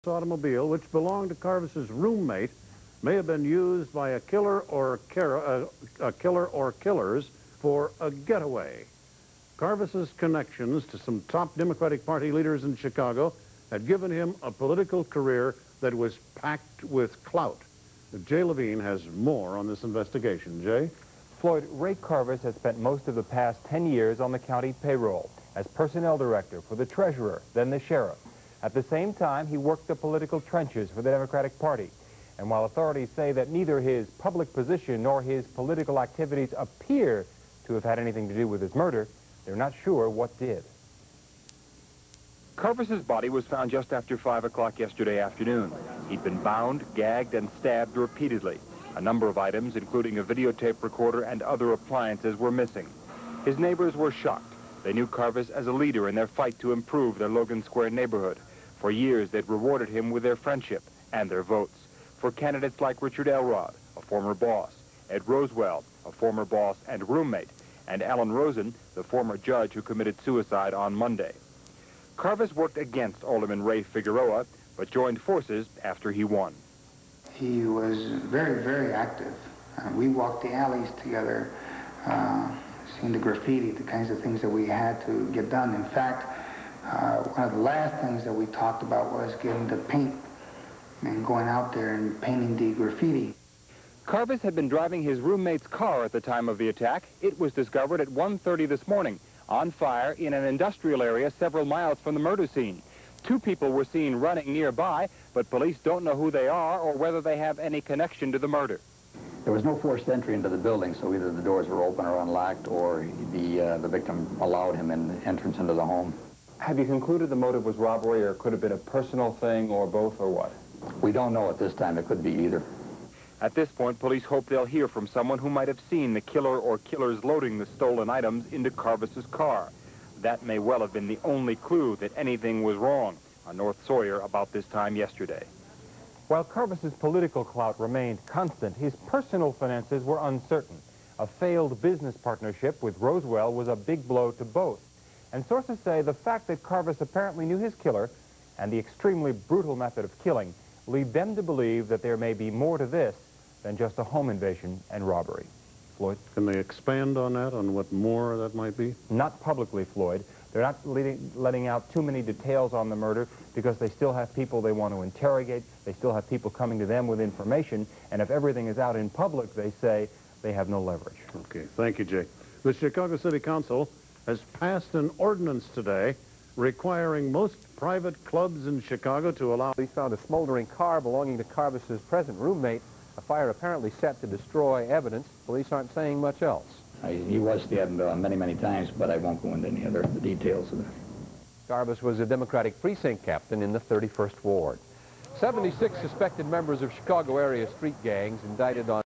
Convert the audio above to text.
automobile, which belonged to Carvis's roommate, may have been used by a killer or killers for a getaway. Carvis's connections to some top Democratic Party leaders in Chicago had given him a political career that was packed with clout. Jay Levine has more on this investigation. Jay? Floyd, Ray Carvis has spent most of the past 10 years on the county payroll as personnel director for the treasurer, then the sheriff. At the same time, he worked the political trenches for the Democratic Party. And while authorities say that neither his public position nor his political activities appear to have had anything to do with his murder, they're not sure what did. Carvis's body was found just after 5 o'clock yesterday afternoon. He'd been bound, gagged, and stabbed repeatedly. A number of items, including a videotape recorder and other appliances, were missing. His neighbors were shocked. They knew Carvis as a leader in their fight to improve their Logan Square neighborhood. For years, they'd rewarded him with their friendship and their votes. For candidates like Richard Elrod, a former boss, Ed Roswell, a former boss and roommate, and Alan Rosen, the former judge who committed suicide on Monday. Carvis worked against Alderman Ray Figueroa, but joined forces after he won. He was very, very active. We walked the alleys together, seeing the graffiti, the kinds of things that we had to get done. In fact, one of the last things that we talked about was getting the paint and going out there and painting the graffiti. Carvis had been driving his roommate's car at the time of the attack. It was discovered at 1:30 this morning, on fire in an industrial area several miles from the murder scene. 2 people were seen running nearby, but police don't know who they are or whether they have any connection to the murder. There was no forced entry into the building, so either the doors were open or unlocked, or the victim allowed him an entrance into the home. Have you concluded the motive was robbery, or could have been a personal thing, or both, or what? We don't know at this time. It could be either. At this point, police hope they'll hear from someone who might have seen the killer or killers loading the stolen items into Carvis's car. That may well have been the only clue that anything was wrong on North Sawyer about this time yesterday. While Carvis's political clout remained constant, his personal finances were uncertain. A failed business partnership with Roswell was a big blow to both. And sources say the fact that Carvis apparently knew his killer and the extremely brutal method of killing lead them to believe that there may be more to this than just a home invasion and robbery. Floyd? Can they expand on that, on what more that might be? Not publicly, Floyd. They're not letting out too many details on the murder because they still have people they want to interrogate. They still have people coming to them with information. And if everything is out in public, they say they have no leverage. Okay, thank you, Jay. The Chicago City Council has passed an ordinance today requiring most private clubs in Chicago to allow... Police found a smoldering car belonging to Carvis's present roommate. A fire apparently set to destroy evidence. Police aren't saying much else. He was stabbed many, many times, but I won't go into any other details of that. Carvis was a Democratic precinct captain in the 31st Ward. 76 suspected members of Chicago area street gangs indicted on